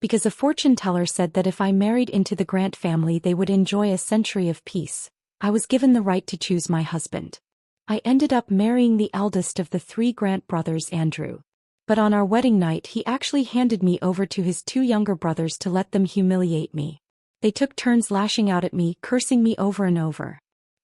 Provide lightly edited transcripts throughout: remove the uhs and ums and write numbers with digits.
Because a fortune teller said that if I married into the Grant family they would enjoy a century of peace, I was given the right to choose my husband. I ended up marrying the eldest of the 3 Grant brothers, Andrew. But on our wedding night he actually handed me over to his 2 younger brothers to let them humiliate me. They took turns lashing out at me, cursing me over and over.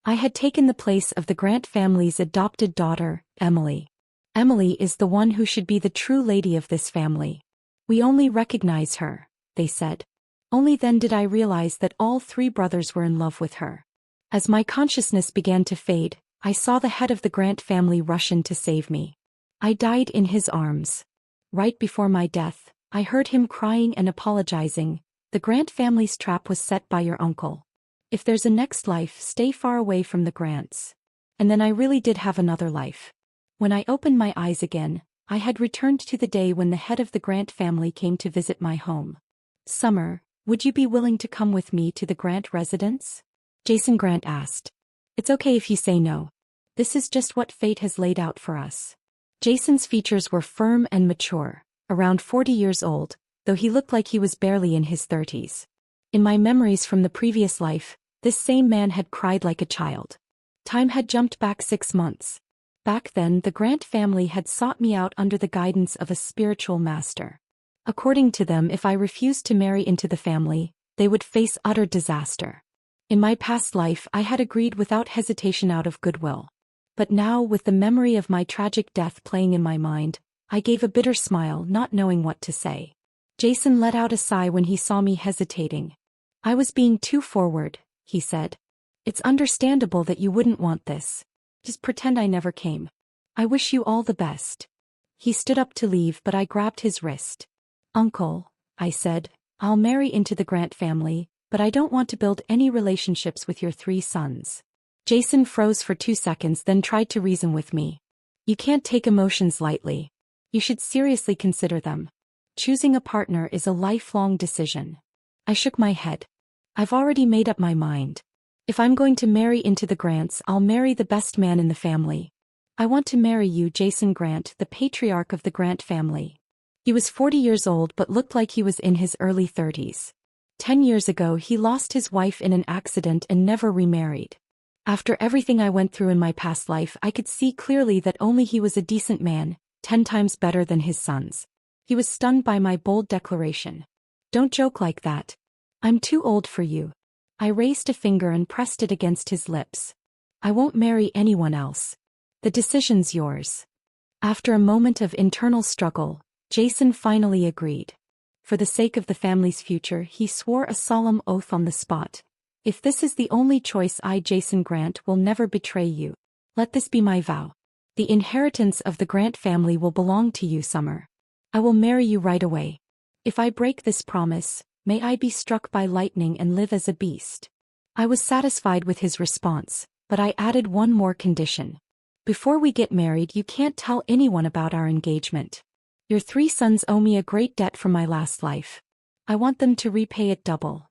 I had taken the place of the Grant family's adopted daughter, Emily. Emily is the one who should be the true lady of this family. We only recognize her, they said. Only then did I realize that all 3 brothers were in love with her. As my consciousness began to fade, I saw the head of the Grant family rush in to save me. I died in his arms. Right before my death, I heard him crying and apologizing. The Grant family's trap was set by your uncle. If there's a next life, stay far away from the Grants. And then I really did have another life. When I opened my eyes again, I had returned to the day when the head of the Grant family came to visit my home. Summer, would you be willing to come with me to the Grant residence? Jason Grant asked. It's okay if you say no. This is just what fate has laid out for us. Jason's features were firm and mature, around 40 years old, though he looked like he was barely in his 30s. In my memories from the previous life, this same man had cried like a child. Time had jumped back 6 months. Back then the Grant family had sought me out under the guidance of a spiritual master. According to them, if I refused to marry into the family, they would face utter disaster. In my past life I had agreed without hesitation out of goodwill. But now, with the memory of my tragic death playing in my mind, I gave a bitter smile, not knowing what to say. Jason let out a sigh when he saw me hesitating. I was being too forward, he said. It's understandable that you wouldn't want this. Just pretend I never came. I wish you all the best. He stood up to leave, but I grabbed his wrist. Uncle, I said, I'll marry into the Grant family, but I don't want to build any relationships with your 3 sons. Jason froze for 2 seconds, then tried to reason with me. You can't take emotions lightly. You should seriously consider them. Choosing a partner is a lifelong decision. I shook my head. I've already made up my mind. If I'm going to marry into the Grants, I'll marry the best man in the family. I want to marry you, Jason Grant, the patriarch of the Grant family. He was 40 years old but looked like he was in his early 30s. 10 years ago he lost his wife in an accident and never remarried. After everything I went through in my past life, I could see clearly that only he was a decent man, 10 times better than his sons. He was stunned by my bold declaration. Don't joke like that. I'm too old for you. I raised a finger and pressed it against his lips. I won't marry anyone else. The decision's yours. After a moment of internal struggle, Jason finally agreed. For the sake of the family's future, he swore a solemn oath on the spot. If this is the only choice, I, Jason Grant, will never betray you. Let this be my vow. The inheritance of the Grant family will belong to you, Summer. I will marry you right away. If I break this promise, may I be struck by lightning and live as a beast. I was satisfied with his response, but I added one more condition. Before we get married, you can't tell anyone about our engagement. Your 3 sons owe me a great debt from my last life. I want them to repay it double.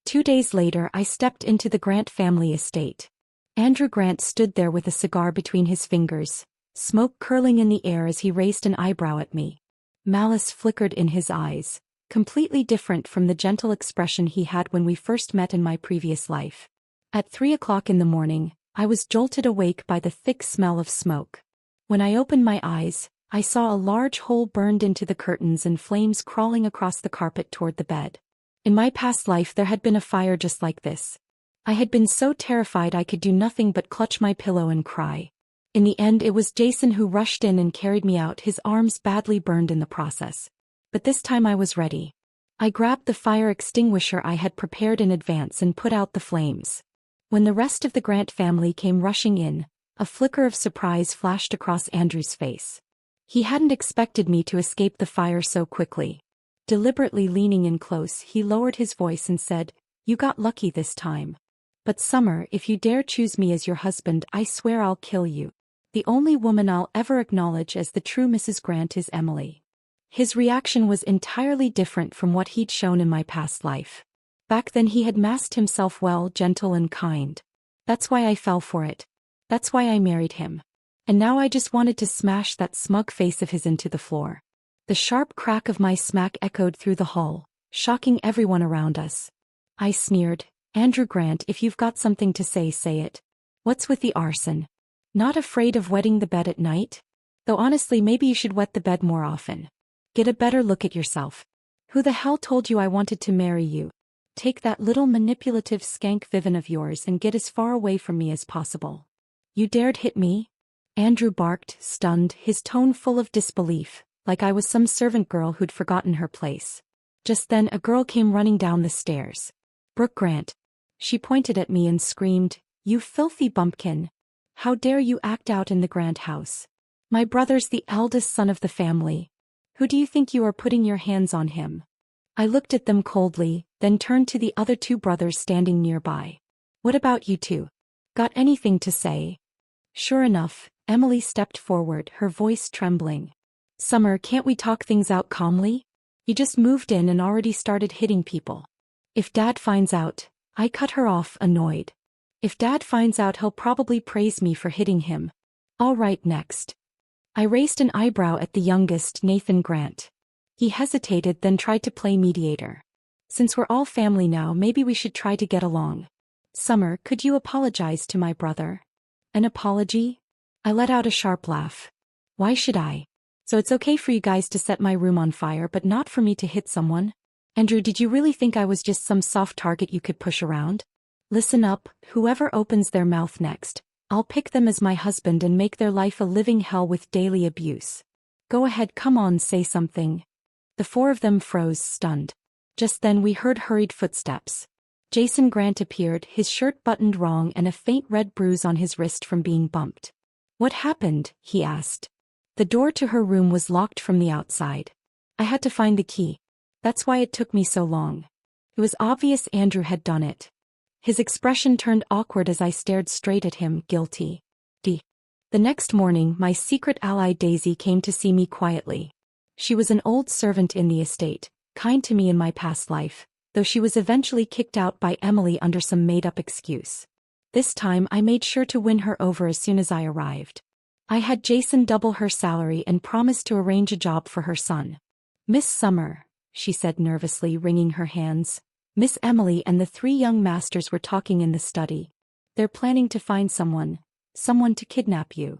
2 days later I stepped into the Grant family estate. Andrew Grant stood there with a cigar between his fingers, smoke curling in the air as he raised an eyebrow at me. Malice flickered in his eyes, completely different from the gentle expression he had when we first met in my previous life. At 3 o'clock in the morning, I was jolted awake by the thick smell of smoke. When I opened my eyes, I saw a large hole burned into the curtains and flames crawling across the carpet toward the bed. In my past life there had been a fire just like this. I had been so terrified I could do nothing but clutch my pillow and cry. In the end it was Jason who rushed in and carried me out, his arms badly burned in the process. But this time I was ready. I grabbed the fire extinguisher I had prepared in advance and put out the flames. When the rest of the Grant family came rushing in, a flicker of surprise flashed across Andrew's face. He hadn't expected me to escape the fire so quickly. Deliberately leaning in close, he lowered his voice and said, "You got lucky this time. But Summer, if you dare choose me as your husband, I swear I'll kill you. The only woman I'll ever acknowledge as the true Mrs. Grant is Emily." His reaction was entirely different from what he'd shown in my past life. Back then he had masked himself well, gentle and kind. That's why I fell for it. That's why I married him. And now I just wanted to smash that smug face of his into the floor. The sharp crack of my smack echoed through the hall, shocking everyone around us. I sneered. Andrew Grant, if you've got something to say, say it. What's with the arson? Not afraid of wetting the bed at night? Though honestly, maybe you should wet the bed more often. Get a better look at yourself. Who the hell told you I wanted to marry you? Take that little manipulative skank Vivian of yours and get as far away from me as possible. You dared hit me? Andrew barked, stunned, his tone full of disbelief, like I was some servant girl who'd forgotten her place. Just then a girl came running down the stairs. Brooke Grant. She pointed at me and screamed, "You filthy bumpkin. How dare you act out in the Grant house? My brother's the eldest son of the family. Who do you think you are putting your hands on him?" I looked at them coldly, then turned to the other two brothers standing nearby. What about you two? Got anything to say? Sure enough, Emily stepped forward, her voice trembling. Summer, can't we talk things out calmly? You just moved in and already started hitting people. If Dad finds out, I cut her off, annoyed. If Dad finds out, he'll probably praise me for hitting him. All right, next. I raised an eyebrow at the youngest, Nathan Grant. He hesitated, then tried to play mediator. Since we're all family now, maybe we should try to get along. Summer, could you apologize to my brother? An apology? I let out a sharp laugh. Why should I? So it's okay for you guys to set my room on fire, but not for me to hit someone? Andrew, did you really think I was just some soft target you could push around? Listen up, whoever opens their mouth next, I'll pick them as my husband and make their life a living hell with daily abuse. Go ahead, come on, say something. The four of them froze, stunned. Just then we heard hurried footsteps. Jason Grant appeared, his shirt buttoned wrong and a faint red bruise on his wrist from being bumped. What happened? He asked. The door to her room was locked from the outside. I had to find the key. That's why it took me so long. It was obvious Andrew had done it. His expression turned awkward as I stared straight at him, guilty. The next morning, my secret ally Daisy came to see me quietly. She was an old servant in the estate, kind to me in my past life, though she was eventually kicked out by Emily under some made-up excuse. This time I made sure to win her over as soon as I arrived. I had Jason double her salary and promised to arrange a job for her son. Miss Summer, she said nervously, wringing her hands. Miss Emily and the three young masters were talking in the study. They're planning to find someone to kidnap you.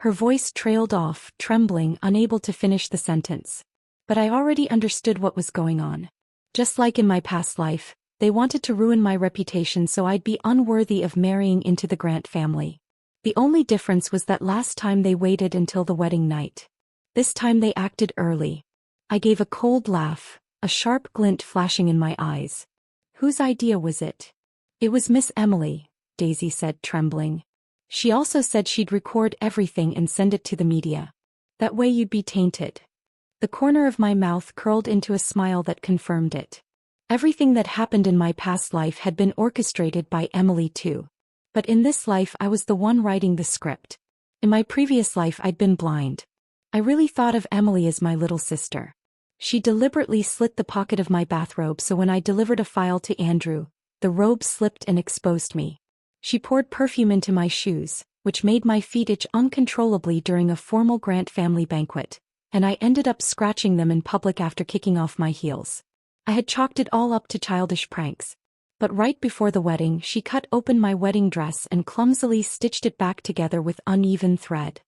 Her voice trailed off, trembling, unable to finish the sentence. But I already understood what was going on. Just like in my past life, they wanted to ruin my reputation so I'd be unworthy of marrying into the Grant family. The only difference was that last time they waited until the wedding night. This time they acted early. I gave a cold laugh, a sharp glint flashing in my eyes. Whose idea was it? It was Miss Emily, Daisy said, trembling. She also said she'd record everything and send it to the media. That way you'd be tainted. The corner of my mouth curled into a smile that confirmed it. Everything that happened in my past life had been orchestrated by Emily too. But in this life I was the one writing the script. In my previous life I'd been blind. I really thought of Emily as my little sister. She deliberately slit the pocket of my bathrobe so when I delivered a file to Andrew, the robe slipped and exposed me. She poured perfume into my shoes, which made my feet itch uncontrollably during a formal Grant family banquet, and I ended up scratching them in public after kicking off my heels. I had chalked it all up to childish pranks. But right before the wedding, she cut open my wedding dress and clumsily stitched it back together with uneven thread.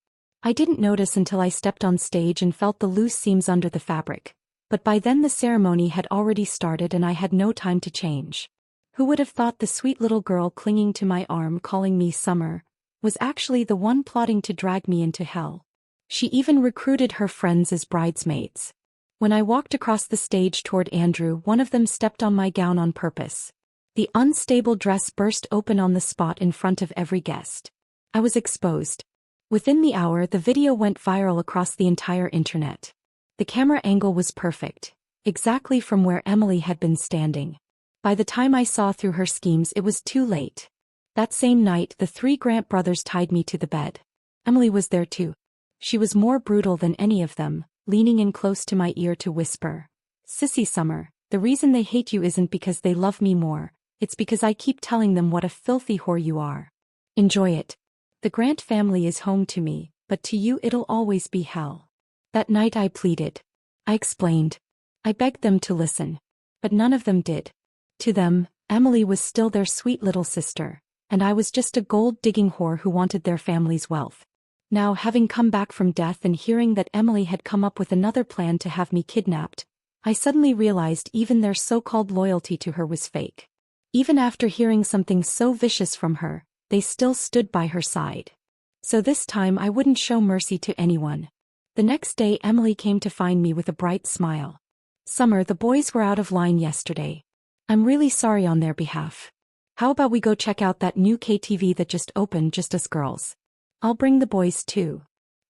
I didn't notice until I stepped on stage and felt the loose seams under the fabric. But by then the ceremony had already started and I had no time to change. Who would have thought the sweet little girl clinging to my arm calling me Summer was actually the one plotting to drag me into hell? She even recruited her friends as bridesmaids. When I walked across the stage toward Andrew, one of them stepped on my gown on purpose. The unstable dress burst open on the spot in front of every guest. I was exposed. Within the hour, the video went viral across the entire internet. The camera angle was perfect, exactly from where Emily had been standing. By the time I saw through her schemes, it was too late. That same night, the three Grant brothers tied me to the bed. Emily was there too. She was more brutal than any of them, leaning in close to my ear to whisper, "Sissy Summer, the reason they hate you isn't because they love me more, it's because I keep telling them what a filthy whore you are. Enjoy it. The Grant family is home to me, but to you it'll always be hell." That night I pleaded. I explained. I begged them to listen. but none of them did. To them, Emily was still their sweet little sister, and I was just a gold-digging whore who wanted their family's wealth. Now, having come back from death and hearing that Emily had come up with another plan to have me kidnapped, I suddenly realized even their so-called loyalty to her was fake. Even after hearing something so vicious from her, they still stood by her side. So this time I wouldn't show mercy to anyone. The next day Emily came to find me with a bright smile. "Summer, the boys were out of line yesterday. I'm really sorry on their behalf. How about we go check out that new KTV that just opened, just us girls? I'll bring the boys too."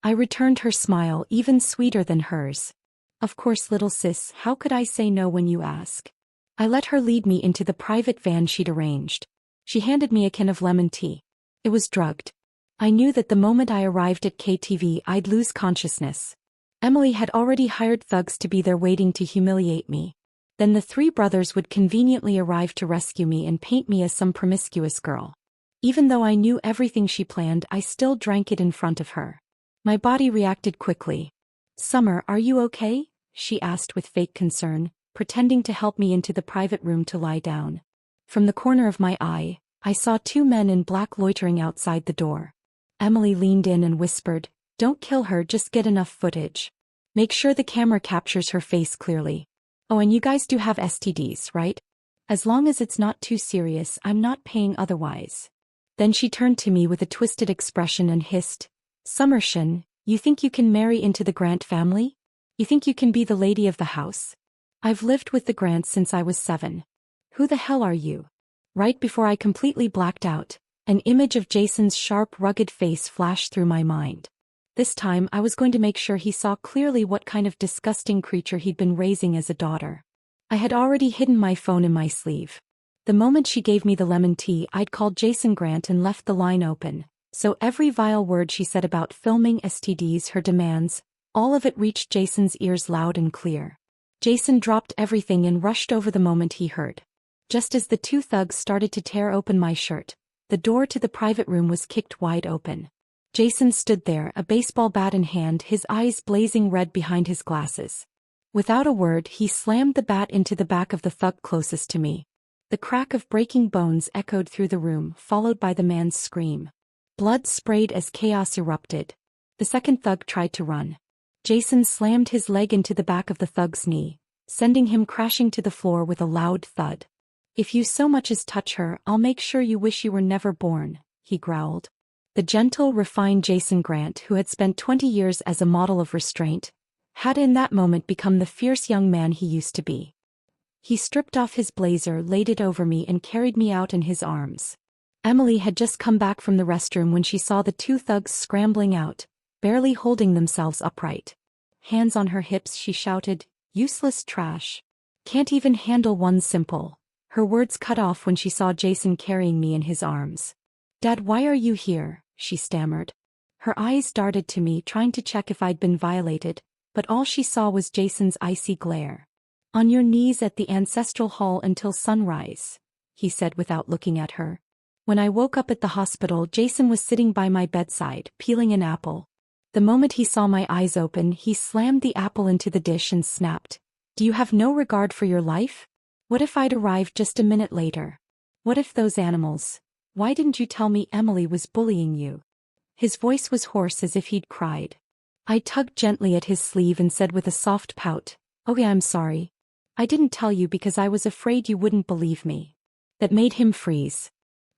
I returned her smile, even sweeter than hers. "Of course, little sis, how could I say no when you ask?" I let her lead me into the private van she'd arranged. She handed me a can of lemon tea. It was drugged. I knew that the moment I arrived at KTV I'd lose consciousness. Emily had already hired thugs to be there waiting to humiliate me. Then the three brothers would conveniently arrive to rescue me and paint me as some promiscuous girl. Even though I knew everything she planned, I still drank it in front of her. My body reacted quickly. "Summer, are you okay?" she asked with fake concern, pretending to help me into the private room to lie down. From the corner of my eye, I saw two men in black loitering outside the door. Emily leaned in and whispered, "Don't kill her, just get enough footage. Make sure the camera captures her face clearly. Oh, and you guys do have STDs, right? As long as it's not too serious, I'm not paying otherwise." Then she turned to me with a twisted expression and hissed, "Summershin, you think you can marry into the Grant family? You think you can be the lady of the house? I've lived with the Grants since I was 7. Who the hell are you?" Right before I completely blacked out, an image of Jason's sharp, rugged face flashed through my mind. This time I was going to make sure he saw clearly what kind of disgusting creature he'd been raising as a daughter. I had already hidden my phone in my sleeve. The moment she gave me the lemon tea, I'd called Jason Grant and left the line open, so every vile word she said about filming STDs, her demands, all of it reached Jason's ears loud and clear. Jason dropped everything and rushed over the moment he heard. Just as the two thugs started to tear open my shirt, the door to the private room was kicked wide open. Jason stood there, a baseball bat in hand, his eyes blazing red behind his glasses. Without a word, he slammed the bat into the back of the thug closest to me. The crack of breaking bones echoed through the room, followed by the man's scream. Blood sprayed as chaos erupted. The second thug tried to run. Jason slammed his leg into the back of the thug's knee, sending him crashing to the floor with a loud thud. "If you so much as touch her, I'll make sure you wish you were never born," he growled. The gentle, refined Jason Grant, who had spent 20 years as a model of restraint, had in that moment become the fierce young man he used to be. He stripped off his blazer, laid it over me and carried me out in his arms. Emily had just come back from the restroom when she saw the two thugs scrambling out, barely holding themselves upright. Hands on her hips, she shouted, "Useless trash. Can't even handle one simple." Her words cut off when she saw Jason carrying me in his arms. "Dad, why are you here?" she stammered. Her eyes darted to me, trying to check if I'd been violated, but all she saw was Jason's icy glare. "On your knees at the ancestral hall until sunrise," he said without looking at her. When I woke up at the hospital, Jason was sitting by my bedside, peeling an apple. The moment he saw my eyes open, he slammed the apple into the dish and snapped, "Do you have no regard for your life? What if I'd arrived just a minute later? What if those animals? Why didn't you tell me Emily was bullying you?" His voice was hoarse as if he'd cried. I tugged gently at his sleeve and said with a soft pout, "Okay, I'm sorry. I didn't tell you because I was afraid you wouldn't believe me." That made him freeze.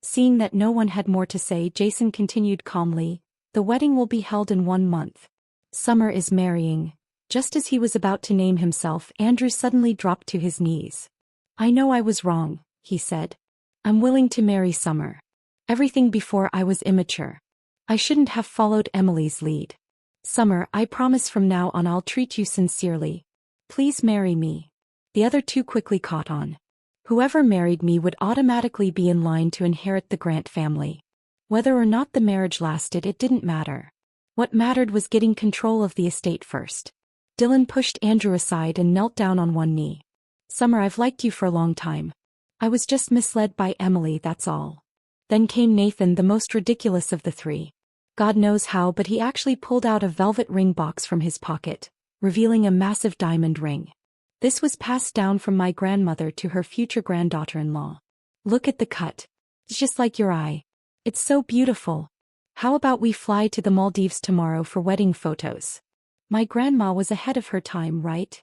Seeing that no one had more to say, Jason continued calmly, "The wedding will be held in 1 month. Summer is marrying." Just as he was about to name himself, Andrew suddenly dropped to his knees. "I know I was wrong," he said. "I'm willing to marry Summer. Everything before I was immature. I shouldn't have followed Emily's lead. Summer, I promise from now on I'll treat you sincerely. Please marry me." The other two quickly caught on. Whoever married me would automatically be in line to inherit the Grant family. Whether or not the marriage lasted, it didn't matter. What mattered was getting control of the estate first. Dylan pushed Andrew aside and knelt down on one knee. "Summer, I've liked you for a long time. I was just misled by Emily, that's all." Then came Nathan, the most ridiculous of the three. God knows how, but he actually pulled out a velvet ring box from his pocket, revealing a massive diamond ring. This was passed down from my grandmother to her future granddaughter-in-law. Look at the cut. It's just like your eye. It's so beautiful. How about we fly to the Maldives tomorrow for wedding photos? My grandma was ahead of her time, right?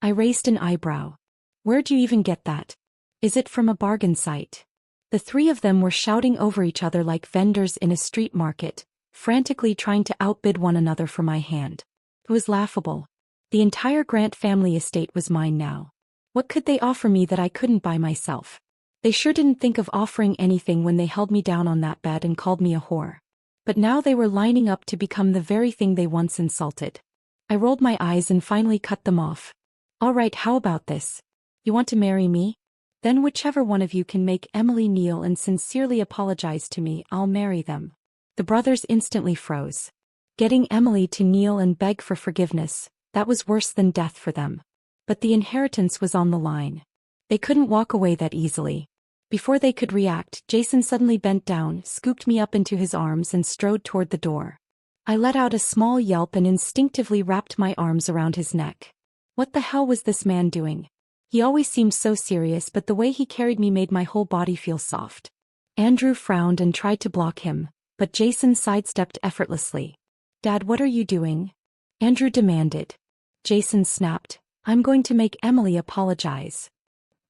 I raised an eyebrow. Where'd you even get that? Is it from a bargain site? The three of them were shouting over each other like vendors in a street market, frantically trying to outbid one another for my hand. It was laughable. The entire Grant family estate was mine now. What could they offer me that I couldn't buy myself? They sure didn't think of offering anything when they held me down on that bed and called me a whore. But now they were lining up to become the very thing they once insulted. I rolled my eyes and finally cut them off. All right, how about this? You want to marry me? Then whichever one of you can make Emily kneel and sincerely apologize to me, I'll marry them. The brothers instantly froze. Getting Emily to kneel and beg for forgiveness, that was worse than death for them. But the inheritance was on the line. They couldn't walk away that easily. Before they could react, Jason suddenly bent down, scooped me up into his arms and strode toward the door. I let out a small yelp and instinctively wrapped my arms around his neck. What the hell was this man doing? He always seemed so serious, but the way he carried me made my whole body feel soft. Andrew frowned and tried to block him, but Jason sidestepped effortlessly. Dad, what are you doing? Andrew demanded. Jason snapped, I'm going to make Emily apologize.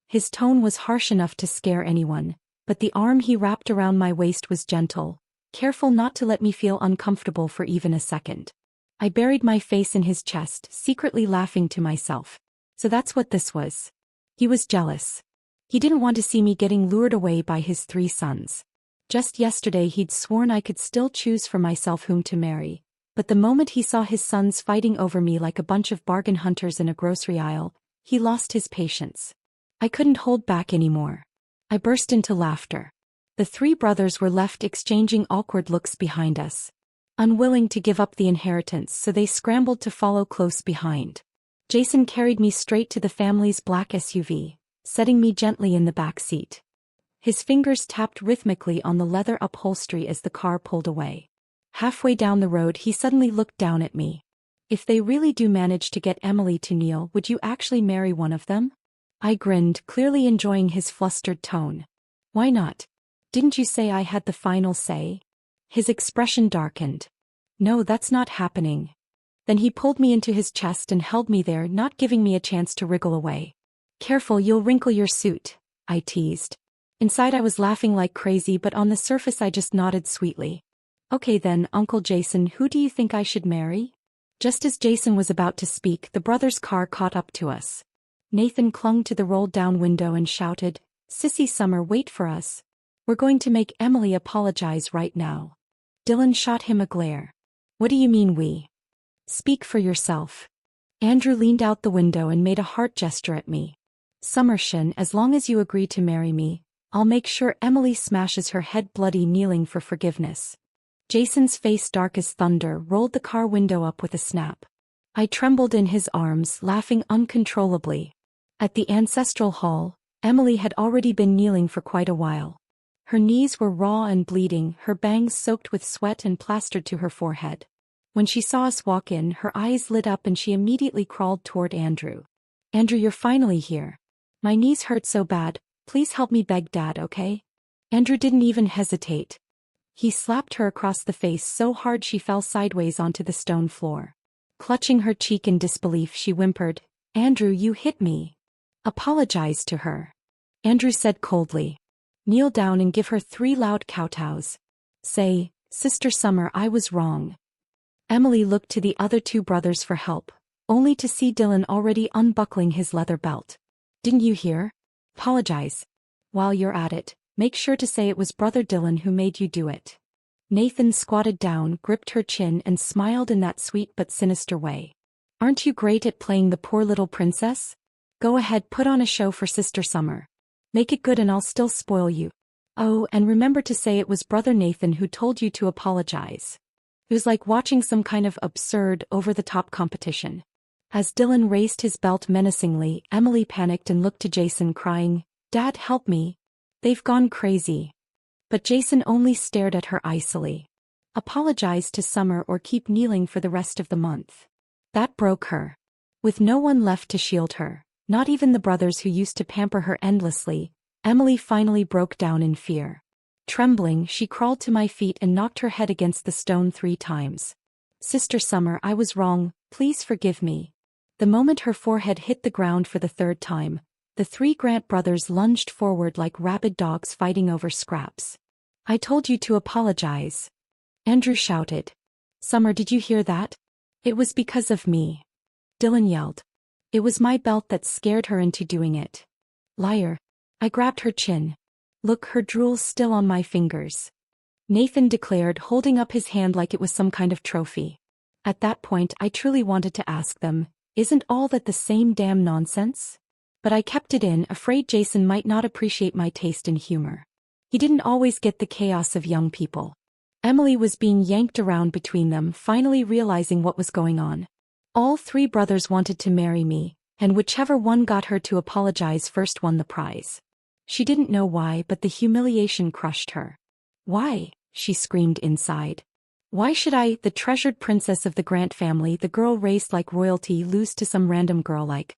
His tone was harsh enough to scare anyone, but the arm he wrapped around my waist was gentle, careful not to let me feel uncomfortable for even a second. I buried my face in his chest, secretly laughing to myself. So that's what this was. He was jealous. He didn't want to see me getting lured away by his 3 sons. Just yesterday he'd sworn I could still choose for myself whom to marry, but the moment he saw his sons fighting over me like a bunch of bargain hunters in a grocery aisle, he lost his patience. I couldn't hold back anymore. I burst into laughter. The 3 brothers were left exchanging awkward looks behind us. Unwilling to give up the inheritance, so they scrambled to follow close behind. Jason carried me straight to the family's black SUV, setting me gently in the back seat. His fingers tapped rhythmically on the leather upholstery as the car pulled away. Halfway down the road he suddenly looked down at me. If they really do manage to get Emily to kneel, would you actually marry one of them? I grinned, clearly enjoying his flustered tone. Why not? Didn't you say I had the final say? His expression darkened. No, that's not happening. Then he pulled me into his chest and held me there, not giving me a chance to wriggle away. Careful, you'll wrinkle your suit, I teased. Inside I was laughing like crazy, but on the surface I just nodded sweetly. Okay then, Uncle Jason, who do you think I should marry? Just as Jason was about to speak, the brothers' car caught up to us. Nathan clung to the rolled-down window and shouted, Sissy Summer, wait for us. We're going to make Emily apologize right now. Dylan shot him a glare. What do you mean we? Speak for yourself. Andrew leaned out the window and made a heart gesture at me. Summershin, as long as you agree to marry me, I'll make sure Emily smashes her head bloody kneeling for forgiveness. Jason's face, dark as thunder, rolled the car window up with a snap. I trembled in his arms, laughing uncontrollably. At the ancestral hall, Emily had already been kneeling for quite a while. Her knees were raw and bleeding, her bangs soaked with sweat and plastered to her forehead. When she saw us walk in, her eyes lit up and she immediately crawled toward Andrew. Andrew, you're finally here. My knees hurt so bad, please help me beg Dad, okay? Andrew didn't even hesitate. He slapped her across the face so hard she fell sideways onto the stone floor. Clutching her cheek in disbelief, she whimpered, Andrew, you hit me. Apologize to her. Andrew said coldly. Kneel down and give her 3 loud kowtows. Say, Sister Summer, I was wrong. Emily looked to the other 2 brothers for help, only to see Dylan already unbuckling his leather belt. Didn't you hear? Apologize. While you're at it, make sure to say it was Brother Dylan who made you do it. Nathan squatted down, gripped her chin and smiled in that sweet but sinister way. Aren't you great at playing the poor little princess? Go ahead, put on a show for Sister Summer. Make it good and I'll still spoil you. Oh, and remember to say it was Brother Nathan who told you to apologize. It was like watching some kind of absurd, over-the-top competition. As Dylan raised his belt menacingly, Emily panicked and looked to Jason, crying, Dad, help me. They've gone crazy. But Jason only stared at her icily. Apologize to Summer or keep kneeling for the rest of the month. That broke her. With no one left to shield her, Not even the brothers who used to pamper her endlessly. Emily finally broke down in fear. Trembling, she crawled to my feet and knocked her head against the stone 3 times. "Sister Summer, I was wrong, please forgive me." The moment her forehead hit the ground for the 3rd time, the 3 Grant brothers lunged forward like rabid dogs fighting over scraps. "I told you to apologize," Andrew shouted. "Summer, did you hear that? It was because of me," Dylan yelled. "It was my belt that scared her into doing it." "Liar." I grabbed her chin. "Look, her drool's still on my fingers," Nathan declared, holding up his hand like it was some kind of trophy. At that point, I truly wanted to ask them, "Isn't all that the same damn nonsense?" But I kept it in, afraid Jason might not appreciate my taste in humor. He didn't always get the chaos of young people. Emily was being yanked around between them, finally realizing what was going on. All 3 brothers wanted to marry me, and whichever one got her to apologize first won the prize. She didn't know why, but the humiliation crushed her. "Why?" she screamed inside. "Why should I, the treasured princess of the Grant family, the girl raised like royalty, lose to some random girl like